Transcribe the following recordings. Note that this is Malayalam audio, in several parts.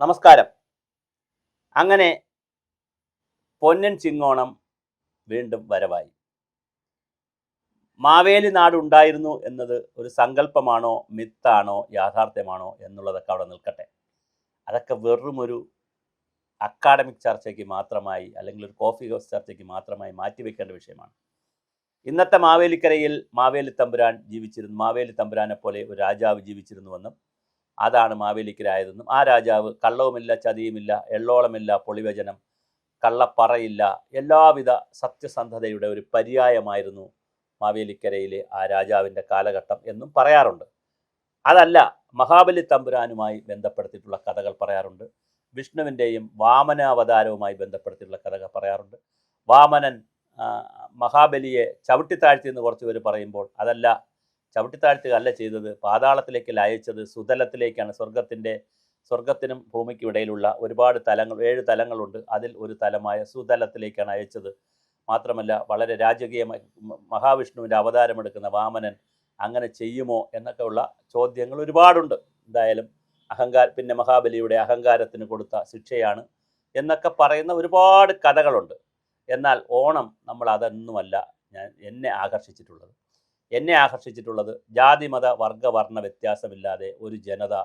നമസ്കാരം. അങ്ങനെ പൊന്നൻ ചിങ്ങോണം വീണ്ടും വരവായി. മാവേലി നാട് ഉണ്ടായിരുന്നു എന്നത് ഒരു സങ്കല്പമാണോ, മിത്താണോ, യാഥാർത്ഥ്യമാണോ എന്നുള്ളതൊക്കെ അവിടെ നിൽക്കട്ടെ. അതൊക്കെ വെറുമൊരു അക്കാഡമിക് ചർച്ചയ്ക്ക് മാത്രമായി, അല്ലെങ്കിൽ ഒരു കോഫി ഹൗസ് ചർച്ചയ്ക്ക് മാത്രമായി മാറ്റിവെക്കേണ്ട വിഷയമാണ്. ഇന്നത്തെ മാവേലിക്കരയിൽ മാവേലി തമ്പുരാൻ ജീവിച്ചിരുന്നു, മാവേലി തമ്പുരാനെ പോലെ ഒരു രാജാവ് ജീവിച്ചിരുന്നുവെന്നും അതാണ് മാവേലിക്കരായതെന്നും ആ രാജാവ് കള്ളവുമില്ല, ചതിയുമില്ല, എള്ളോളമില്ല, പൊളിവചനം, കള്ളപ്പറയില്ല, എല്ലാവിധ സത്യസന്ധതയുടെ ഒരു പര്യായമായിരുന്നു മാവേലിക്കരയിലെ ആ രാജാവിൻ്റെ കാലഘട്ടം എന്നും പറയാറുണ്ട്. അതല്ല, മഹാബലി തമ്പുരാനുമായി ബന്ധപ്പെടുത്തിയിട്ടുള്ള കഥകൾ പറയാറുണ്ട്. വിഷ്ണുവിൻ്റെയും വാമനാവതാരവുമായി ബന്ധപ്പെടുത്തിയിട്ടുള്ള കഥകൾ പറയാറുണ്ട്. വാമനൻ മഹാബലിയെ ചവിട്ടിത്താഴ്ത്തിയെന്ന് കുറച്ച് പേര് പറയുമ്പോൾ അതല്ല, ചവിട്ടിത്താഴ്ത്തുക അല്ല ചെയ്തത്, പാതാളത്തിലേക്ക് അയച്ചത് സുതലത്തിലേക്കാണ്. സ്വർഗത്തിനും ഭൂമിക്കും ഇടയിലുള്ള ഒരുപാട് തലങ്ങൾ, 7 തലങ്ങളുണ്ട്. അതിൽ ഒരു തലമായ സുതലത്തിലേക്കാണ് അയച്ചത്. മാത്രമല്ല, വളരെ രാജകീയമായി മഹാവിഷ്ണുവിൻ്റെ അവതാരമെടുക്കുന്ന വാമനൻ അങ്ങനെ ചെയ്യുമോ എന്നൊക്കെയുള്ള ചോദ്യങ്ങൾ ഒരുപാടുണ്ട്. എന്തായാലും പിന്നെ മഹാബലിയുടെ അഹങ്കാരത്തിന് കൊടുത്ത ശിക്ഷയാണ് എന്നൊക്കെ പറയുന്ന ഒരുപാട് കഥകളുണ്ട്. എന്നാൽ ഓണം നമ്മൾ അതൊന്നുമല്ല എന്നെ ആകർഷിച്ചിട്ടുള്ളത് ജാതി മത വർഗ വർണ്ണ വ്യത്യാസമില്ലാതെ ഒരു ജനത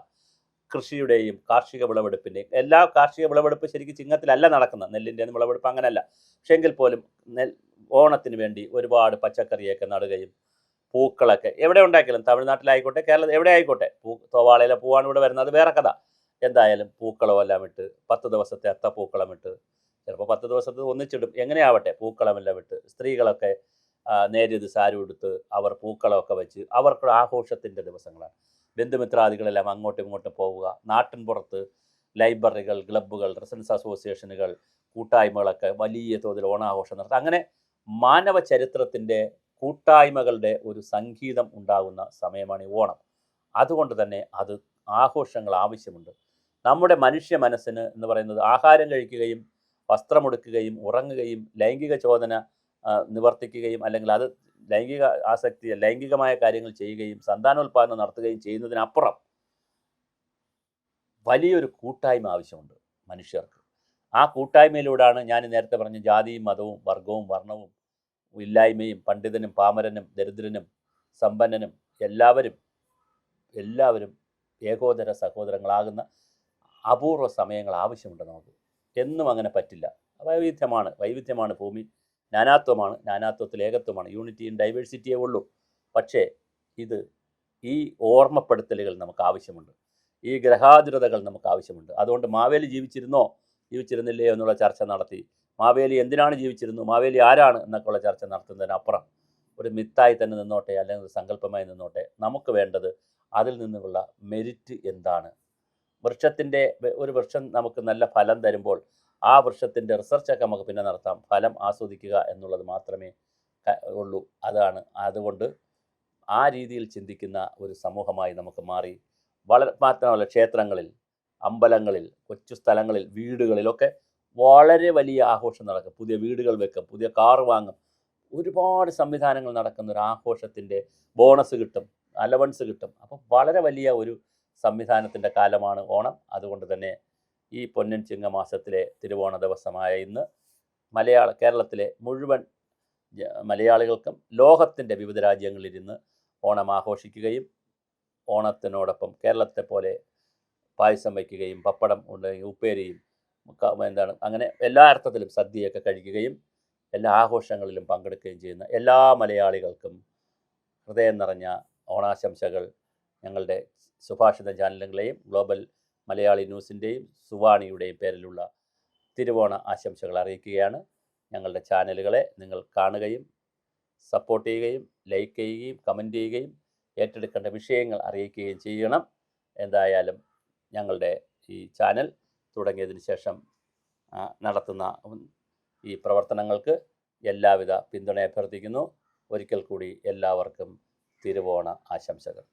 കൃഷിയുടെയും കാർഷിക വിളവെടുപ്പിൻ്റെയും, എല്ലാ കാർഷിക വിളവെടുപ്പ് ശരിക്കും ചിങ്ങത്തിലല്ല നടക്കുന്നത്, നെല്ലിൻ്റെ വിളവെടുപ്പ് അങ്ങനെയല്ല. പക്ഷെങ്കിൽ പോലും ഓണത്തിന് വേണ്ടി ഒരുപാട് പച്ചക്കറിയൊക്കെ നടുകയും പൂക്കളൊക്കെ എവിടെ ഉണ്ടാക്കിയാലും, തമിഴ്നാട്ടിലായിക്കോട്ടെ, കേരളത്തിൽ എവിടെ ആയിക്കോട്ടെ, തോവാളയിലെ പൂവാണ് ഇവിടെ വരുന്നത്, അത് വേറെ കഥ. എന്തായാലും പൂക്കളം എല്ലാം ഇട്ട് 10 ദിവസത്തെ അത്തപ്പൂക്കളം ഇട്ട്, ചിലപ്പോൾ 10 ദിവസത്തെ ഒന്നിച്ചിടും, എങ്ങനെയാവട്ടെ, പൂക്കളമെല്ലാം ഇട്ട് സ്ത്രീകളൊക്കെ നേരിയത് സാരി ഉടുത്ത് അവർ പൂക്കളമൊക്കെ വെച്ച് അവർക്ക് ആഘോഷത്തിൻ്റെ ദിവസങ്ങളാണ്. ബന്ധുമിത്രാദികളെല്ലാം അങ്ങോട്ടും ഇങ്ങോട്ടും പോവുക, നാട്ടിൻ പുറത്ത് ലൈബ്രറികൾ, ക്ലബ്ബുകൾ, റെസിഡൻസ് അസോസിയേഷനുകൾ, കൂട്ടായ്മകളൊക്കെ വലിയ തോതിൽ ഓണാഘോഷം നടത്തുക. അങ്ങനെ മാനവ ചരിത്രത്തിൻ്റെ കൂട്ടായ്മകളുടെ ഒരു സംഗീതം ഉണ്ടാകുന്ന സമയമാണ് ഈ ഓണം. അതുകൊണ്ട് തന്നെ അത് ആഘോഷങ്ങൾ ആവശ്യമുണ്ട്. നമ്മുടെ മനുഷ്യ മനസ്സിന് എന്ന് പറയുന്നത് ആഹാരം കഴിക്കുകയും വസ്ത്രമെടുക്കുകയും ഉറങ്ങുകയും ലൈംഗിക ചോദന നിവർത്തിക്കുകയും, അല്ലെങ്കിൽ അത് ലൈംഗികമായ കാര്യങ്ങൾ ചെയ്യുകയും സന്താനോൽപാദനം നടത്തുകയും ചെയ്യുന്നതിനപ്പുറം വലിയൊരു കൂട്ടായ്മ ആവശ്യമുണ്ട് മനുഷ്യർക്ക്. ആ കൂട്ടായ്മയിലൂടെയാണ് ഞാൻ നേരത്തെ പറഞ്ഞ ജാതിയും മതവും വർഗവും വർണ്ണവും ഇല്ലായ്മയും, പണ്ഡിതനും പാമരനും ദരിദ്രനും സമ്പന്നനും എല്ലാവരും ഏകോദര സഹോദരങ്ങളാകുന്ന അപൂർവ സമയങ്ങൾ ആവശ്യമുണ്ട് നമുക്ക്. എന്നും അങ്ങനെ പറ്റില്ല. വൈവിധ്യമാണ് ഭൂമി, നാനാത്വത്തിൽ ഏകത്വമാണ്, യൂണിറ്റി ഇൻ ഡൈവേഴ്സിറ്റിയേ ഉള്ളൂ. പക്ഷേ ഈ ഓർമ്മപ്പെടുത്തലുകൾ നമുക്ക് ആവശ്യമുണ്ട്, ഈ ഗ്രഹാതുരതകൾ നമുക്ക് ആവശ്യമുണ്ട്. അതുകൊണ്ട് മാവേലി ജീവിച്ചിരുന്നില്ലേ എന്നുള്ള ചർച്ച നടത്തി, മാവേലി എന്തിനാണ് ജീവിച്ചിരുന്നു, മാവേലി ആരാണ് എന്നൊക്കെയുള്ള ചർച്ച നടത്തുന്നതിനപ്പുറം ഒരു മിത്തായി തന്നെ നിന്നോട്ടെ, അല്ലെങ്കിൽ ഒരു സങ്കല്പമായി നിന്നോട്ടെ. നമുക്ക് വേണ്ടത് അതിൽ നിന്നുള്ള മെരിറ്റ് എന്താണ്. ഒരു വൃക്ഷം നമുക്ക് നല്ല ഫലം തരുമ്പോൾ ആ വൃക്ഷത്തിൻ്റെ റിസർച്ചൊക്കെ നമുക്ക് പിന്നെ നടത്താം. ഫലം ആസ്വദിക്കുക എന്നുള്ളത് മാത്രമേ ഉള്ളൂ. അതുകൊണ്ട് ആ രീതിയിൽ ചിന്തിക്കുന്ന ഒരു സമൂഹമായി നമുക്ക് മാറി, മാത്രമല്ല ക്ഷേത്രങ്ങളിൽ, അമ്പലങ്ങളിൽ, കൊച്ചു സ്ഥലങ്ങളിൽ, വീടുകളിലൊക്കെ വളരെ വലിയ ആഘോഷം നടക്കും. പുതിയ വീടുകൾ വെക്കും, പുതിയ കാറ് വാങ്ങും, ഒരുപാട് സംവിധാനങ്ങൾ നടക്കുന്ന ഒരു ആഘോഷത്തിൻ്റെ ബോണസ് കിട്ടും, അലവൻസ് കിട്ടും. അപ്പം വളരെ വലിയ ഒരു സംവിധാനത്തിൻ്റെ കാലമാണ് ഓണം. അതുകൊണ്ട് തന്നെ ഈ പൊന്നൻ ചിങ്ങമാസത്തിലെ തിരുവോണ ദിവസമായ ഇന്ന് കേരളത്തിലെ മുഴുവൻ മലയാളികൾക്കും ലോകത്തിൻ്റെ വിവിധ രാജ്യങ്ങളിലിരുന്ന് ഓണം ആഘോഷിക്കുകയും ഓണത്തിനോടൊപ്പം കേരളത്തെ പോലെ പായസം വയ്ക്കുകയും പപ്പടം ഉണ്ടെങ്കിൽ ഉപ്പേരിയും അങ്ങനെ എല്ലാ അർത്ഥത്തിലും സദ്യയൊക്കെ കഴിക്കുകയും എല്ലാ ആഘോഷങ്ങളിലും പങ്കെടുക്കുകയും ചെയ്യുന്ന എല്ലാ മലയാളികൾക്കും ഹൃദയം നിറഞ്ഞ ഓണാശംസകൾ ഞങ്ങളുടെ സുഭാഷിത ചാനലുകളെയും ഗ്ലോബൽ മലയാളി ന്യൂസിൻ്റെയും സുവാണിയുടെയും പേരിലുള്ള തിരുവോണ ആശംസകൾ അറിയിക്കുകയാണ്. ഞങ്ങളുടെ ചാനലുകളെ നിങ്ങൾ കാണുകയും സപ്പോർട്ട് ചെയ്യുകയും ലൈക്ക് ചെയ്യുകയും കമൻറ്റ് ചെയ്യുകയും ഏറ്റെടുക്കേണ്ട വിഷയങ്ങൾ അറിയിക്കുകയും ചെയ്യണം. എന്തായാലും ഞങ്ങളുടെ ഈ ചാനൽ തുടങ്ങിയതിന് ശേഷം നടത്തുന്ന ഈ പ്രവർത്തനങ്ങൾക്ക് എല്ലാവിധ പിന്തുണ അഭ്യർത്ഥിക്കുന്നു. ഒരിക്കൽ കൂടി എല്ലാവർക്കും തിരുവോണ ആശംസകൾ.